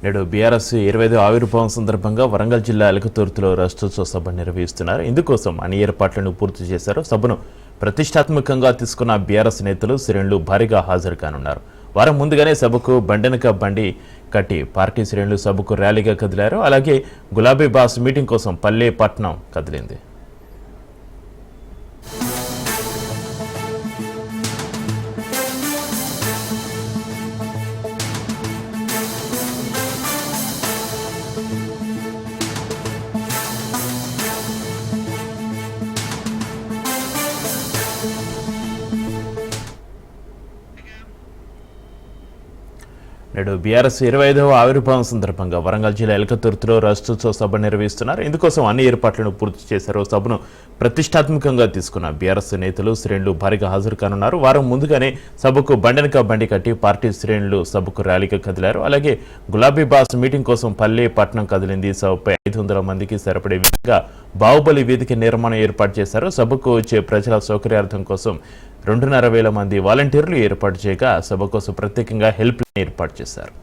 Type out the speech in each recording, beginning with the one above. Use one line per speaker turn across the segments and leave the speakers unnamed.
నేడు బీఆర్ఎస్ 25వ ఆవిర్భావం సందర్భంగా వరంగల్ జిల్లా ఎలకతుర్తిలో రాష్ట్రోత్సవ సభ నిర్వహిస్తున్నారు. ఇందుకోసం అన్ని ఏర్పాట్లను పూర్తి చేశారు. సభను ప్రతిష్టాత్మకంగా తీసుకున్న బీఆర్ఎస్ నేతలు శ్రేణులు భారీగా హాజరు కానున్నారు. వారం ముందుగానే సభకు బండెనక బండి కట్టి పార్టీ శ్రేణులు సభకు ర్యాలీగా కదిలారు. అలాగే గులాబీ బాస్ మీటింగ్ కోసం పల్లె పట్నం కదిలింది. నేడు బీఆర్ఎస్ 25వ ఆవిర్భావం సందర్భంగా వరంగల్ జిల్లా ఎలకతుర్తిలో రాష్ట్రోత్సవ సభ నిర్వహిస్తున్నారు. ఇందుకోసం అన్ని ఏర్పాట్లను పూర్తి చేశారు. సభను ప్రతిష్టాత్మకంగా తీసుకున్న బీఆర్ఎస్ నేతలు శ్రేణులు భారీగా హాజరు కానున్నారు. వారం ముందుగానే సభకు బండెనక బండి కట్టి పార్టీ శ్రేణులు సభకు ర్యాలీగా కదిలారు. అలాగే గులాబీ బాస్ మీటింగ్ కోసం పల్లె పట్నం కదిలింది. సభపై 500 మందికి సరిపడే విధంగా బాహుబలి వేదిక నిర్మాణం ఏర్పాటు చేశారు. సభకు వచ్చే ప్రజల సౌకర్యార్థం కోసం 2,500 మంది వాలంటీర్లు ఏర్పాటు చేయగా సభ కోసం ప్రత్యేకంగా హెల్ప్ లైన్ ఏర్పాటు చేశారు.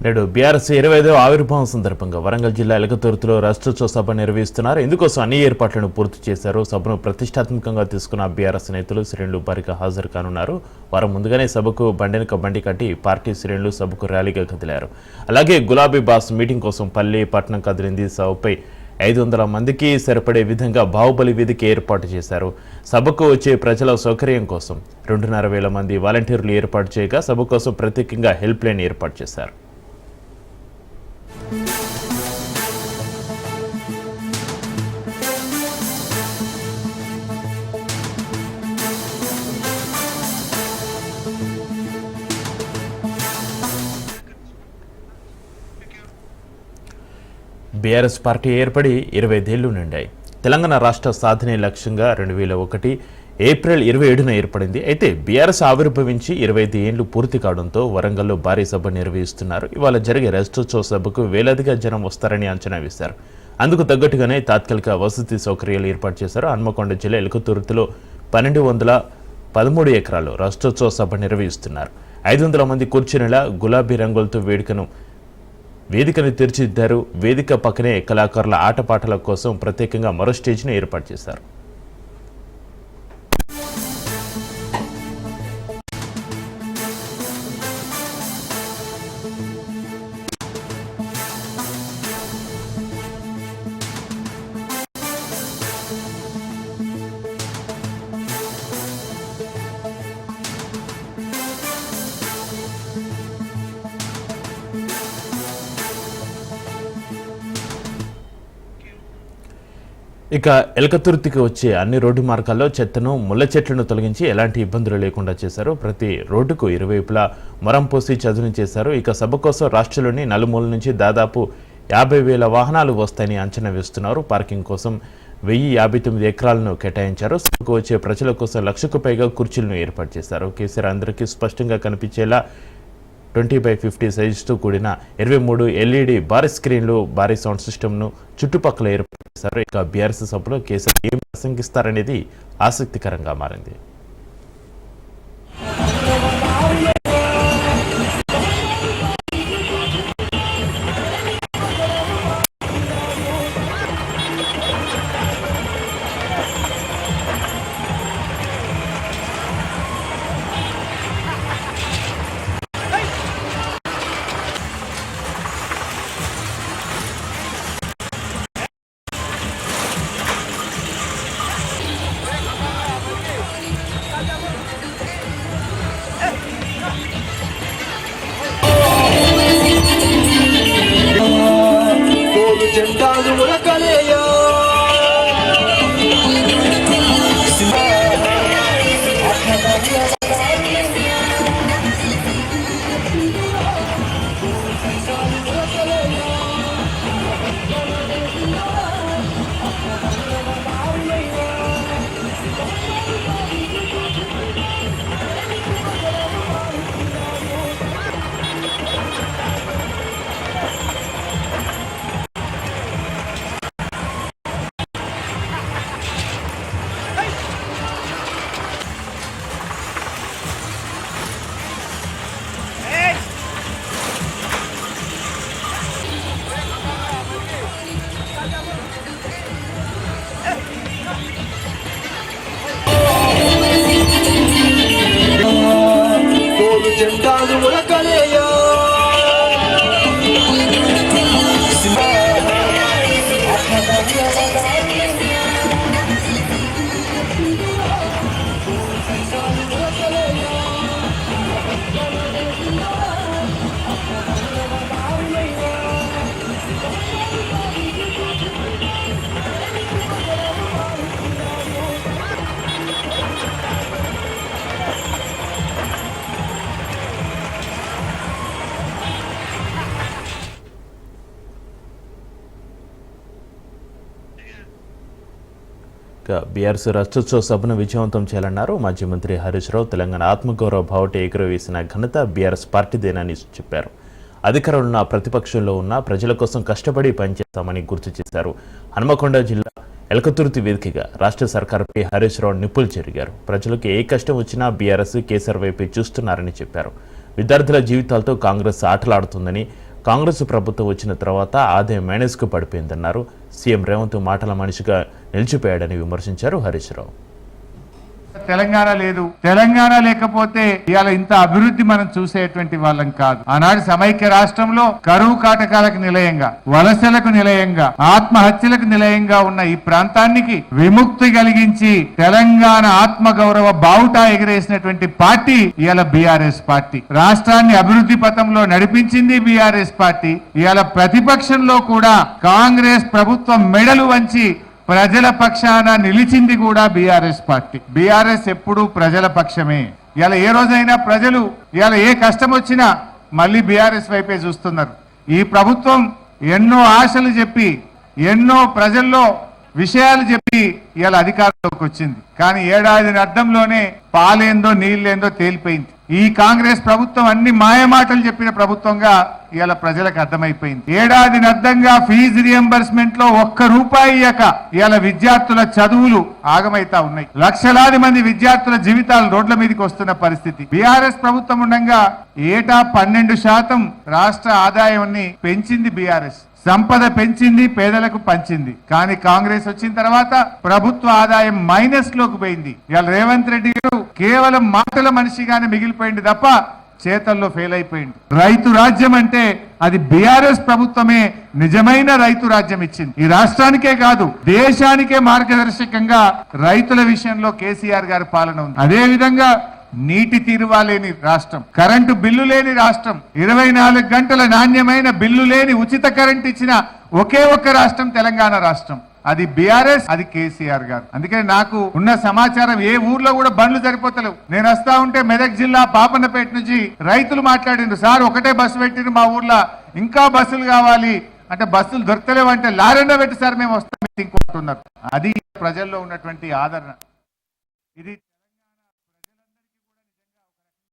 నేడు బీఆర్ఎస్ 25వ ఆవిర్భావం సందర్భంగా వరంగల్ జిల్లా ఎలకతుర్తిలో రాష్ట్రోత్సవ సభ నిర్వహిస్తున్నారు. ఇందుకోసం అన్ని ఏర్పాట్లను పూర్తి చేశారు. సభను ప్రతిష్టాత్మకంగా తీసుకున్న బీఆర్ఎస్ నేతలు శ్రేణులు భారీగా హాజరు కానున్నారు. వారం ముందుగానే సభకు బండెనక బండి కట్టి పార్టీ శ్రేణులు సభకు ర్యాలీగా కదిలారు. అలాగే గులాబీ బాస్ మీటింగ్ కోసం పల్లె పట్నం కదిలింది. సభపై 500 మందికి సరిపడే విధంగా బాహుబలి వేదిక ఏర్పాటు చేశారు. సభకు వచ్చే ప్రజల సౌకర్యం కోసం 2,500 మంది వాలంటీర్లు ఏర్పాటు చేయగా సభ కోసం ప్రత్యేకంగా హెల్ప్ లైన్ ఏర్పాటు చేశారు. బీఆర్ఎస్ పార్టీ ఏర్పడి 25 ఏళ్లు నిండాయి. తెలంగాణ రాష్ట్ర సాధనే లక్ష్యంగా 2001 ఏప్రిల్ 27న ఏర్పడింది. అయితే బీఆర్ఎస్ ఆవిర్భవించి 25 ఏళ్లు పూర్తి కావడంతో వరంగల్లో భారీ సభ నిర్వహిస్తున్నారు. ఇవాళ జరిగే రాష్ట్రోత్సవ సభకు వేలాదిగా జనం వస్తారని అంచనా వేశారు. అందుకు తగ్గట్టుగానే తాత్కాలిక వసతి సౌకర్యాలు ఏర్పాటు చేశారు. హన్మకొండ జిల్లా ఎలకతుర్తిలో 1213 ఎకరాల్లో రాష్ట్రోత్సవ సభ నిర్వహిస్తున్నారు. 500 మంది కూర్చునేలా గులాబీ రంగులతో వేదికను తీర్చిదిద్దారు. వేదిక పక్కనే కళాకారుల ఆటపాటల కోసం ప్రత్యేకంగా మరో స్టేజ్ను ఏర్పాటు చేశారు. ఇక ఎలకతుర్తికి వచ్చే అన్ని రోడ్డు మార్గాల్లో చెత్తను, ముళ్ళ చెట్లను తొలగించి ఎలాంటి ఇబ్బందులు లేకుండా చేశారు. ప్రతి రోడ్డుకు ఇరువైపులా మొరం పోసి చదును చేశారు. ఇక సభ కోసం రాష్ట్రంలోని నలుమూల నుంచి దాదాపు 50,000 వాహనాలు వస్తాయని అంచనా వేస్తున్నారు. పార్కింగ్ కోసం 1059 ఎకరాలను కేటాయించారు. సభకు వచ్చే ప్రజల కోసం 1,00,000కు పైగా కుర్చీలను ఏర్పాటు చేశారు. కేసీఆర్ అందరికీ స్పష్టంగా కనిపించేలా 20x50 సైజుతో కూడిన 23 LED భారీ స్క్రీన్లు, భారీ సౌండ్ సిస్టమ్ను చుట్టుపక్కల ఏర్పాటు చేశారు. ఇక బీఆర్ఎస్ సభలో కేసీఆర్ ఏం ప్రసంగిస్తారనేది ఆసక్తికరంగా మారింది.
జెండాలు ఉరకలేయో జెండాలు ఉరకలేయో
బీఆర్ఎస్ రాష్ట్రోత్సవ సభను విజయవంతం చేయాలన్నారు మాజీ మంత్రి హరీష్ రావు. తెలంగాణ ఆత్మగౌరవ బావుట ఎగురవేసిన ఘనత బీఆర్ఎస్ పార్టీదేనని చెప్పారు. అధికారంలో ఉన్న, ప్రతిపక్షంలో ఉన్న ప్రజల కోసం కష్టపడి పనిచేస్తామని గుర్తు చేశారు. హన్మకొండ జిల్లా ఎలకతుర్తి వేదికగా రాష్ట్ర సర్కారుపై హరీష్ రావు నిప్పులు చెరిగారు. ప్రజలకు ఏ కష్టం వచ్చినా బీఆర్ఎస్ కేసీఆర్ వైపే చూస్తున్నారని చెప్పారు. విద్యార్థుల జీవితాలతో కాంగ్రెస్ ఆటలాడుతుందని, కాంగ్రెస్ ప్రభుత్వం వచ్చిన తర్వాత ఆదాయం మైనస్కు పడిపోయిందన్నారు. సీఎం రేవంత్ మాటల మనిషిగా నిలిచిపోయాడని విమర్శించారు హరీష్ రావు.
తెలంగాణ లేదు, తెలంగాణ లేకపోతే ఇవాళ ఇంత అభివృద్ధి మనం చూసేటువంటి వాళ్ళం కాదు. ఆనాడు సమైక్య రాష్ట్రంలో కరువు కాటకాలకు నిలయంగా, వలసలకు నిలయంగా, ఆత్మహత్యలకు నిలయంగా ఉన్న ఈ ప్రాంతానికి విముక్తి కలిగించి తెలంగాణ ఆత్మగౌరవ బావుటా ఎగిరేసినటువంటి పార్టీ ఇవాళ బీఆర్ఎస్ పార్టీ. రాష్ట్రాన్ని అభివృద్ధి పథంలో నడిపించింది బీఆర్ఎస్ పార్టీ. ఇవాళ ప్రతిపక్షంలో కూడా కాంగ్రెస్ ప్రభుత్వం మెడలు వంచి ప్రజల పక్షాన నిలిచింది కూడా బీఆర్ఎస్ పార్టీ. బీఆర్ఎస్ ఎప్పుడూ ప్రజల పక్షమే. ఇలా ఏ రోజైనా ప్రజలు ఇలా ఏ కష్టం వచ్చినా మళ్ళీ బీఆర్ఎస్ వైపే చూస్తున్నారు. ఈ ప్రభుత్వం ఎన్నో ఆశలు చెప్పి, ఎన్నో ప్రజల్లో విషయాలు చెప్పి ఇలా అధికారంలోకి వచ్చింది. కానీ ఏడాది అర్థంలోనే పాలేందో నీళ్ళేందో తేలిపోయింది. ఈ కాంగ్రెస్ ప్రభుత్వం అన్ని మాయమాటలు చెప్పిన ప్రభుత్వంగా ఇలా ప్రజలకు అర్థమైపోయింది. ఏడాది అర్థంగా ఫీజు రియంబర్స్మెంట్ లో ₹1 ఇయ్యక ఇలా విద్యార్థుల చదువులు ఆగమైతా ఉన్నాయి. లక్షలాది మంది విద్యార్థుల జీవితాలు రోడ్ల మీదకి వస్తున్న పరిస్థితి. బీఆర్ఎస్ ప్రభుత్వం ఉండగా ఏటా 12% రాష్ట్ర ఆదాయాన్ని పెంచింది బీఆర్ఎస్. సంపద పెంచింది, పేదలకు పంచింది. కానీ కాంగ్రెస్ వచ్చిన తర్వాత ప్రభుత్వ ఆదాయం మైనస్ లోకి పోయింది. ఇవాళ రేవంత్ రెడ్డి గారు కేవలం మాటల మనిషిగానే మిగిలిపోయింది తప్ప చేతల్లో ఫెయిల్ అయిపోయింది. రైతు రాజ్యం అంటే అది బీఆర్ఎస్ ప్రభుత్వమే నిజమైన రైతు రాజ్యం ఇచ్చింది. ఈ రాష్ట్రానికే కాదు, దేశానికే మార్గదర్శకంగా రైతుల విషయంలో కేసీఆర్ గారి పాలన ఉంది. అదే విధంగా నీటి తీరువా లేని రాష్ట్రం, కరెంటు బిల్లు లేని రాష్ట్రం, 24 గంటల నాణ్యమైన బిల్లు లేని ఉచిత కరెంట్ ఇచ్చిన ఒకే ఒక్క రాష్ట్రం తెలంగాణ రాష్ట్రం. అది బీఆర్ఎస్, అది కేసీఆర్ గారు. అందుకని నాకు ఉన్న సమాచారం ఏ ఊర్లో కూడా బండ్లు సరిపోతలేవు. నేను వస్తా ఉంటే మెదక్ జిల్లా పాపన్నపేట నుంచి రైతులు మాట్లాడిండ్రు, సార్ ఒకటే బస్సు పెట్టిండ్రు మా ఊర్లో, ఇంకా బస్సులు కావాలి అంటే బస్సులు దొరకలేవు అంటే లారెండో పెట్టి సార్ మేము వస్తాం ఇంకొంటున్నారు. అది ప్రజల్లో ఉన్నటువంటి ఆదరణ. ఇది